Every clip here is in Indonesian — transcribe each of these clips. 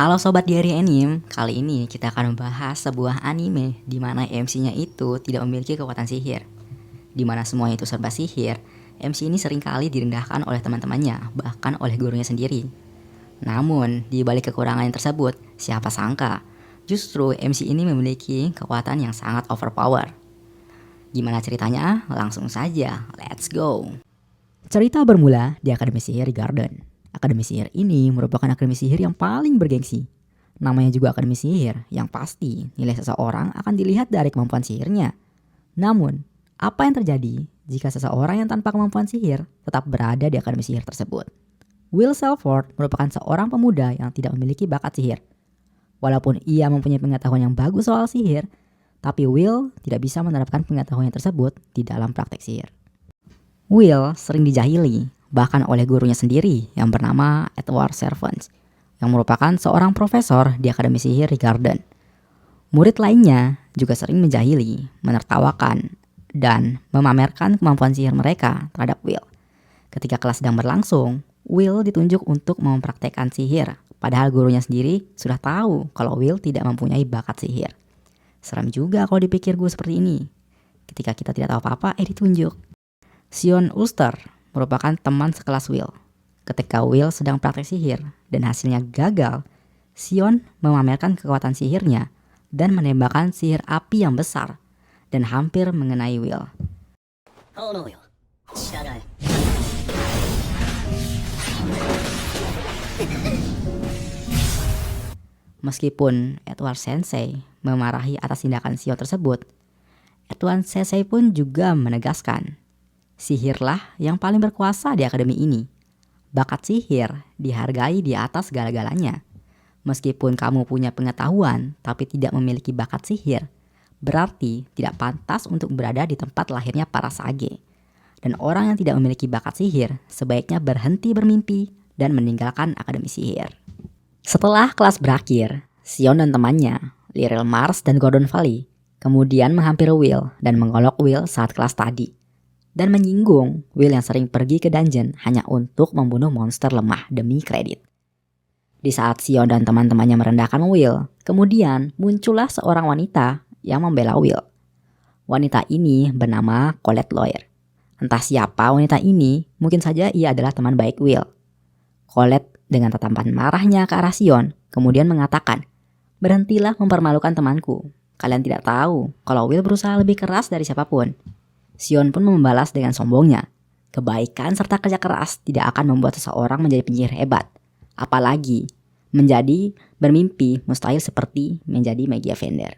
Halo Sobat Diary Anime, kali ini kita akan membahas sebuah anime di mana MC-nya itu tidak memiliki kekuatan sihir. Di mana semuanya itu serba sihir, MC ini seringkali direndahkan oleh teman-temannya, bahkan oleh gurunya sendiri. Namun, di balik kekurangan yang tersebut, siapa sangka, justru MC ini memiliki kekuatan yang sangat overpower. Gimana ceritanya? Langsung saja, let's go! Cerita bermula di Akademi Sihir Garden. Akademi Sihir ini merupakan akademi sihir yang paling bergengsi. Namanya juga akademi sihir, yang pasti nilai seseorang akan dilihat dari kemampuan sihirnya. Namun, apa yang terjadi jika seseorang yang tanpa kemampuan sihir tetap berada di akademi sihir tersebut? Will Selford merupakan seorang pemuda yang tidak memiliki bakat sihir. Walaupun ia mempunyai pengetahuan yang bagus soal sihir, tapi Will tidak bisa menerapkan pengetahuannya tersebut di dalam praktek sihir. Will sering dijahili, bahkan oleh gurunya sendiri yang bernama Edward Servants, yang merupakan seorang profesor di Akademi Sihir Garden. Murid lainnya juga sering menjahili, menertawakan, dan memamerkan kemampuan sihir mereka terhadap Will. Ketika kelas sedang berlangsung, Will ditunjuk untuk mempraktekkan sihir, padahal gurunya sendiri sudah tahu kalau Will tidak mempunyai bakat sihir. Seram juga kalau dipikir gue seperti ini. Ketika kita tidak tahu apa-apa, ditunjuk. Sion Ulster merupakan teman sekelas Will. Ketika Will sedang praktek sihir dan hasilnya gagal, Sion memamerkan kekuatan sihirnya dan menembakkan sihir api yang besar dan hampir mengenai Will. Meskipun Edward Sensei memarahi atas tindakan Sion tersebut, Edward Sensei pun juga menegaskan, sihirlah yang paling berkuasa di akademi ini. Bakat sihir dihargai di atas segala-galanya. Meskipun kamu punya pengetahuan tapi tidak memiliki bakat sihir, berarti tidak pantas untuk berada di tempat lahirnya para sage. Dan orang yang tidak memiliki bakat sihir sebaiknya berhenti bermimpi dan meninggalkan akademi sihir. Setelah kelas berakhir, Sion dan temannya, Lyrel Mars dan Gordon Valley, kemudian menghampiri Will dan mengolok Will saat kelas tadi. Dan menyinggung Will yang sering pergi ke dungeon hanya untuk membunuh monster lemah demi kredit. Di saat Sion dan teman-temannya merendahkan Will, kemudian muncullah seorang wanita yang membela Will. Wanita ini bernama Colette Lawyer. Entah siapa wanita ini, mungkin saja ia adalah teman baik Will. Colette dengan tatapan marahnya ke arah Sion, kemudian mengatakan, "Berhentilah mempermalukan temanku. Kalian tidak tahu kalau Will berusaha lebih keras dari siapapun." Sion pun membalas dengan sombongnya, kebaikan serta kerja keras tidak akan membuat seseorang menjadi penyihir hebat. Apalagi menjadi bermimpi mustahil seperti menjadi Magia Fender.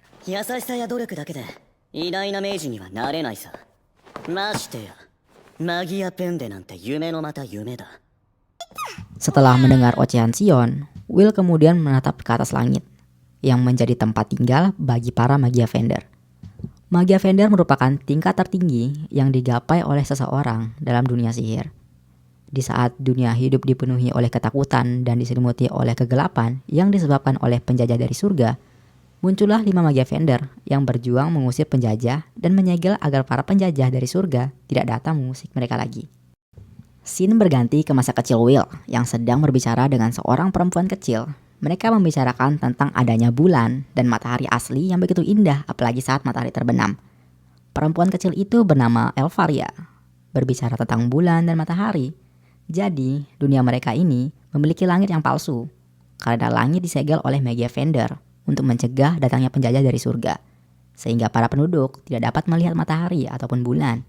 Setelah mendengar ocehan Sion, Will kemudian menatap ke atas langit, yang menjadi tempat tinggal bagi para Magia Fender. Magia Fender merupakan tingkat tertinggi yang digapai oleh seseorang dalam dunia sihir. Di saat dunia hidup dipenuhi oleh ketakutan dan diselimuti oleh kegelapan yang disebabkan oleh penjajah dari surga, muncullah 5 Magia Fender yang berjuang mengusir penjajah dan menyegel agar para penjajah dari surga tidak datang mengusik mereka lagi. Scene berganti ke masa kecil Will yang sedang berbicara dengan seorang perempuan kecil. Mereka membicarakan tentang adanya bulan dan matahari asli yang begitu indah apalagi saat matahari terbenam. Perempuan kecil itu bernama Elfaria, berbicara tentang bulan dan matahari. Jadi, dunia mereka ini memiliki langit yang palsu, karena langit disegel oleh Magia Fender untuk mencegah datangnya penjajah dari surga, sehingga para penduduk tidak dapat melihat matahari ataupun bulan.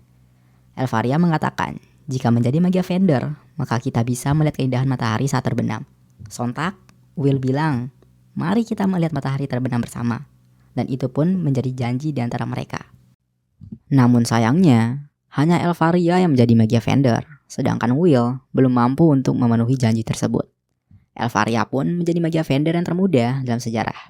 Elfaria mengatakan, jika menjadi Magia Fender, maka kita bisa melihat keindahan matahari saat terbenam. Sontak, Will bilang, mari kita melihat matahari terbenam bersama. Dan itu pun menjadi janji di antara mereka. Namun sayangnya, hanya Elfaria yang menjadi Magia Fender, sedangkan Will belum mampu untuk memenuhi janji tersebut. Elfaria pun menjadi Magia Fender yang termuda dalam sejarah.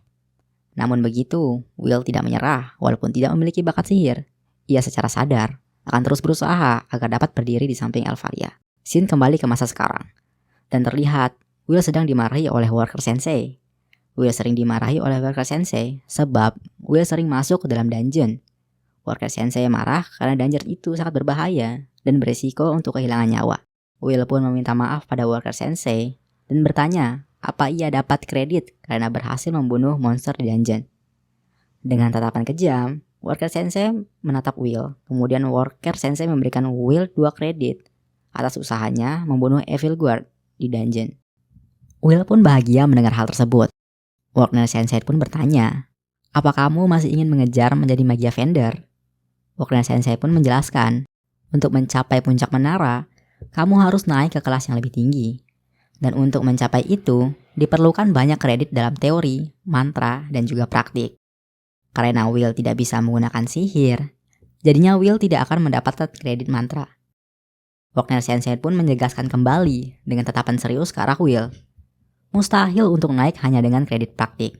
Namun begitu, Will tidak menyerah walaupun tidak memiliki bakat sihir. Ia secara sadar akan terus berusaha agar dapat berdiri di samping Elfaria. Scene kembali ke masa sekarang. Dan terlihat Will sedang dimarahi oleh Worker Sensei. Will sering dimarahi oleh Worker Sensei sebab Will sering masuk ke dalam dungeon. Worker Sensei marah karena dungeon itu sangat berbahaya dan berisiko untuk kehilangan nyawa. Will pun meminta maaf pada Worker Sensei dan bertanya apa ia dapat kredit karena berhasil membunuh monster di dungeon. Dengan tatapan kejam, Worker Sensei menatap Will. Kemudian Worker Sensei memberikan Will 2 kredit atas usahanya membunuh Evil Guard di dungeon. Will pun bahagia mendengar hal tersebut. Worker Sensei pun bertanya, "Apa kamu masih ingin mengejar menjadi Magia Vendor?" Worker Sensei pun menjelaskan, "Untuk mencapai puncak menara, kamu harus naik ke kelas yang lebih tinggi. Dan untuk mencapai itu, diperlukan banyak kredit dalam teori, mantra, dan juga praktik. Karena Will tidak bisa menggunakan sihir, jadinya Will tidak akan mendapatkan kredit mantra." Worker Sensei pun menegaskan kembali dengan tatapan serius ke arah Will. Mustahil untuk naik hanya dengan kredit praktik.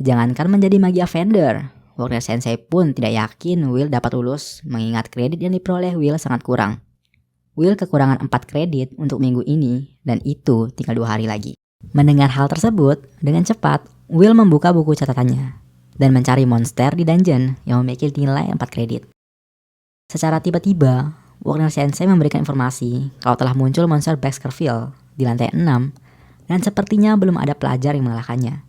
Jangankan menjadi Magia Vendor, Worker Sensei pun tidak yakin Will dapat lulus mengingat kredit yang diperoleh Will sangat kurang. Will kekurangan 4 kredit untuk minggu ini dan itu tinggal 2 hari lagi. Mendengar hal tersebut, dengan cepat Will membuka buku catatannya dan mencari monster di dungeon yang memiliki nilai 4 kredit. Secara tiba-tiba, Worker Sensei memberikan informasi kalau telah muncul monster Baskerville di lantai 6 dan sepertinya belum ada pelajar yang mengalahkannya.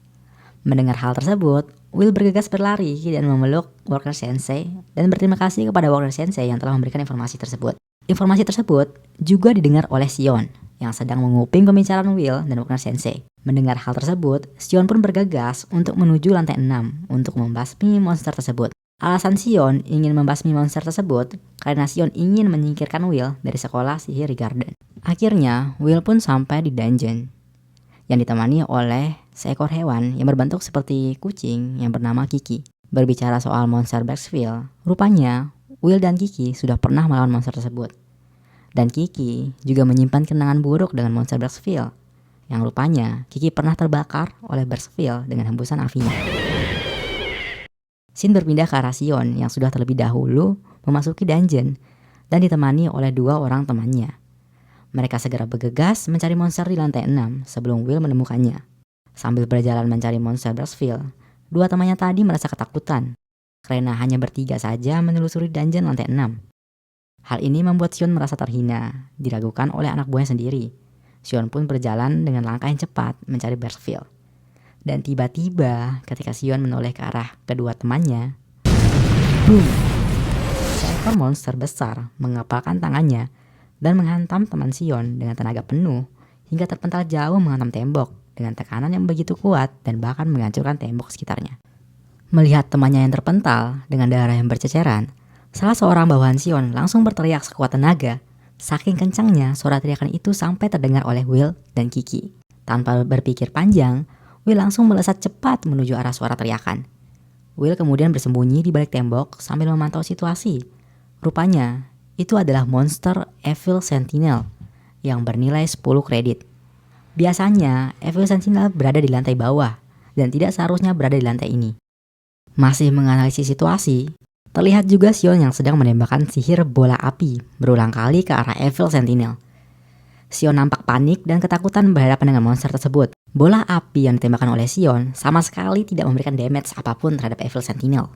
Mendengar hal tersebut, Will bergegas berlari dan memeluk Worker Sensei dan berterima kasih kepada Worker Sensei yang telah memberikan informasi tersebut. Informasi tersebut juga didengar oleh Sion yang sedang menguping pembicaraan Will dan Worker Sensei. Mendengar hal tersebut, Sion pun bergegas untuk menuju lantai 6 untuk membasmi monster tersebut. Alasan Sion ingin membasmi monster tersebut karena Sion ingin menyingkirkan Will dari sekolah sihir Garden. Akhirnya, Will pun sampai di dungeon yang ditemani oleh seekor hewan yang berbentuk seperti kucing yang bernama Kiki. Berbicara soal monster Baskerville, rupanya Will dan Kiki sudah pernah melawan monster tersebut. Dan Kiki juga menyimpan kenangan buruk dengan monster Baskerville, yang rupanya Kiki pernah terbakar oleh Baskerville dengan hembusan apinya. Scene berpindah ke arah Sion yang sudah terlebih dahulu memasuki dungeon dan ditemani oleh 2 orang temannya. Mereka segera bergegas mencari monster di lantai 6 sebelum Will menemukannya. Sambil berjalan mencari monster Baskerville, 2 temannya tadi merasa ketakutan karena hanya bertiga saja menelusuri dungeon lantai 6. Hal ini membuat Sion merasa terhina, diragukan oleh anak buahnya sendiri. Sion pun berjalan dengan langkah yang cepat mencari Baskerville. Dan tiba-tiba ketika Sion menoleh ke arah kedua temannya, boom! Seekor monster besar mengepalkan tangannya dan menghantam teman Sion dengan tenaga penuh hingga terpental jauh menghantam tembok dengan tekanan yang begitu kuat dan bahkan menghancurkan tembok sekitarnya. Melihat temannya yang terpental dengan darah yang berceceran, salah seorang bawahan Sion langsung berteriak sekuat tenaga. Saking kencangnya suara teriakan itu sampai terdengar oleh Will dan Kiki. Tanpa berpikir panjang, Will langsung melesat cepat menuju arah suara teriakan. Will kemudian bersembunyi di balik tembok sambil memantau situasi. Rupanya, itu adalah monster Evil Sentinel yang bernilai 10 kredit. Biasanya, Evil Sentinel berada di lantai bawah dan tidak seharusnya berada di lantai ini. Masih menganalisis situasi, terlihat juga Sion yang sedang menembakkan sihir bola api berulang kali ke arah Evil Sentinel. Sion nampak panik dan ketakutan berhadapan dengan monster tersebut. Bola api yang ditembakkan oleh Sion sama sekali tidak memberikan damage apapun terhadap Evil Sentinel.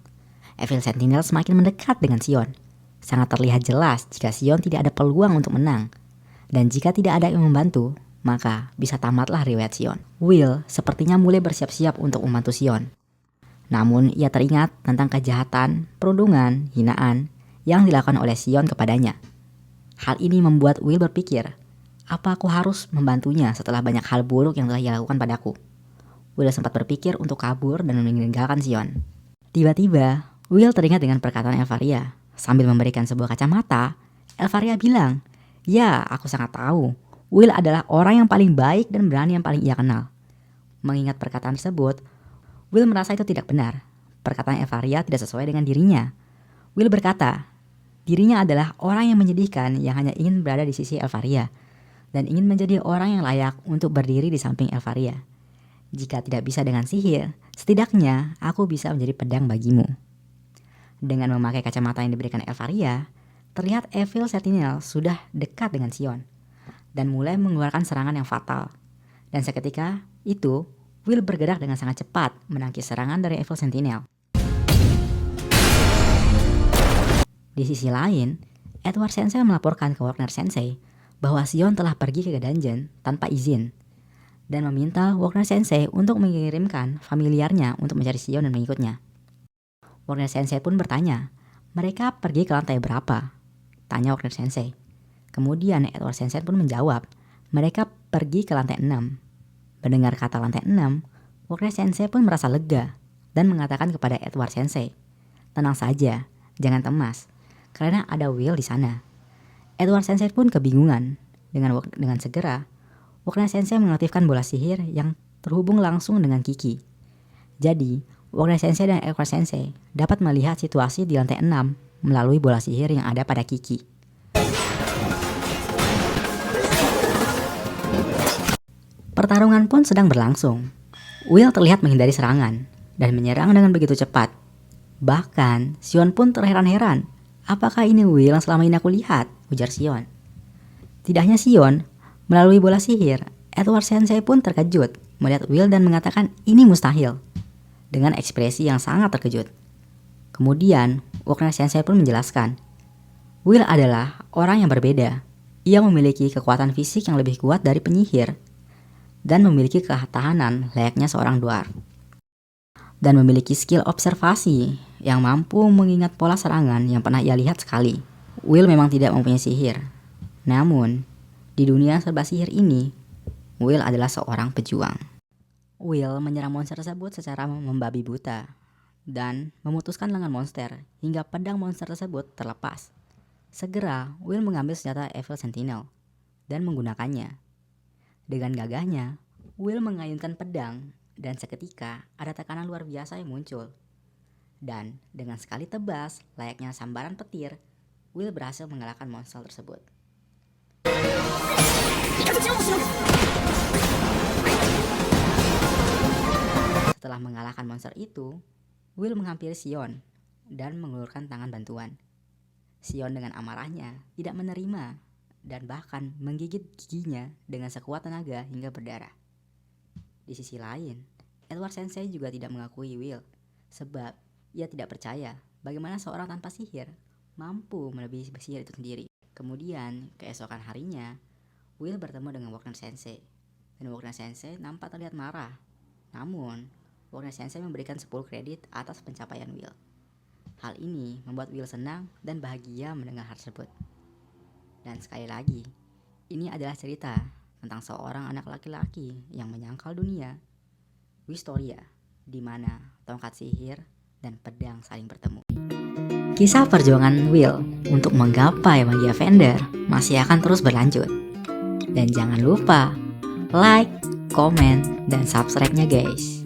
Evil Sentinel semakin mendekat dengan Sion. Sangat terlihat jelas jika Sion tidak ada peluang untuk menang. Dan jika tidak ada yang membantu, maka bisa tamatlah riwayat Sion. Will sepertinya mulai bersiap-siap untuk membantu Sion. Namun ia teringat tentang kejahatan, perundungan, hinaan yang dilakukan oleh Sion kepadanya. Hal ini membuat Will berpikir, apa aku harus membantunya setelah banyak hal buruk yang telah ia lakukan padaku? Will sempat berpikir untuk kabur dan meninggalkan Sion. Tiba-tiba, Will teringat dengan perkataan Elvaria. Sambil memberikan sebuah kacamata, Elvaria bilang, "Ya, aku sangat tahu. Will adalah orang yang paling baik dan berani yang paling ia kenal." Mengingat perkataan tersebut, Will merasa itu tidak benar. Perkataan Elvaria tidak sesuai dengan dirinya. Will berkata, dirinya adalah orang yang menyedihkan yang hanya ingin berada di sisi Elvaria dan ingin menjadi orang yang layak untuk berdiri di samping Elvaria. Jika tidak bisa dengan sihir, setidaknya aku bisa menjadi pedang bagimu. Dengan memakai kacamata yang diberikan Elvaria, terlihat Evil Sentinel sudah dekat dengan Sion dan mulai mengeluarkan serangan yang fatal. Dan seketika itu, Will bergerak dengan sangat cepat menangkis serangan dari Evil Sentinel. Di sisi lain, Edward Sensei melaporkan ke Wagner Sensei bahwa Sion telah pergi ke dungeon tanpa izin. dan meminta Wagner Sensei untuk mengirimkan familiarnya untuk mencari Shion dan mengikutnya. Wagner Sensei pun bertanya, mereka pergi ke lantai berapa? Tanya Wagner Sensei. Kemudian Edward Sensei pun menjawab, mereka pergi ke lantai 6. Mendengar kata lantai 6, Wagner Sensei pun merasa lega dan mengatakan kepada Edward Sensei, tenang saja, jangan cemas, karena ada Will di sana. Edward Sensei pun kebingungan. Dengan segera, Wagner Sensei mengaktifkan bola sihir yang terhubung langsung dengan Kiki. Jadi, Wagner Sensei dan Edward Sensei dapat melihat situasi di lantai 6 melalui bola sihir yang ada pada Kiki. Pertarungan pun sedang berlangsung. Will terlihat menghindari serangan dan menyerang dengan begitu cepat. Bahkan, Shion pun terheran-heran. Apakah ini Will yang selama ini aku lihat? Ujar Shion. Tidak hanya Shion, melalui bola sihir, Edward Sensei pun terkejut melihat Will dan mengatakan ini mustahil. Dengan ekspresi yang sangat terkejut. Kemudian, Wagner Sensei pun menjelaskan, Will adalah orang yang berbeda. Ia memiliki kekuatan fisik yang lebih kuat dari penyihir dan memiliki ketahanan layaknya seorang dwarf. Dan memiliki skill observasi yang mampu mengingat pola serangan yang pernah ia lihat sekali. Will memang tidak mempunyai sihir. Namun, di dunia serba sihir ini, Will adalah seorang pejuang. Will menyerang monster tersebut secara membabi buta dan memutuskan lengan monster hingga pedang monster tersebut terlepas. Segera, Will mengambil senjata Evil Sentinel dan menggunakannya. Dengan gagahnya, Will mengayunkan pedang dan seketika ada tekanan luar biasa yang muncul. Dan dengan sekali tebas, layaknya sambaran petir, Will berhasil mengalahkan monster tersebut. Setelah mengalahkan monster itu, Will menghampiri Shion dan mengulurkan tangan bantuan. Shion dengan amarahnya tidak menerima dan bahkan menggigit giginya dengan sekuat tenaga hingga berdarah. Di sisi lain, Edward Sensei juga tidak mengakui Will sebab ia tidak percaya bagaimana seorang tanpa sihir mampu melebihi sihir itu sendiri. Kemudian, keesokan harinya, Will bertemu dengan Wagner Sensei dan Wagner Sensei nampak terlihat marah. Namun, Wagner Sensei memberikan 10 kredit atas pencapaian Will. Hal ini membuat Will senang dan bahagia mendengar hal tersebut. Dan sekali lagi, ini adalah cerita tentang seorang anak laki-laki yang menyangkal dunia, Wistoria, di mana tongkat sihir dan pedang saling bertemu. Kisah perjuangan Will untuk menggapai magia Fender masih akan terus berlanjut. Dan jangan lupa like, komen, dan subscribe-nya guys.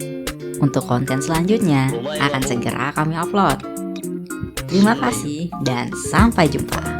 Untuk konten selanjutnya akan segera kami upload. Terima kasih dan sampai jumpa.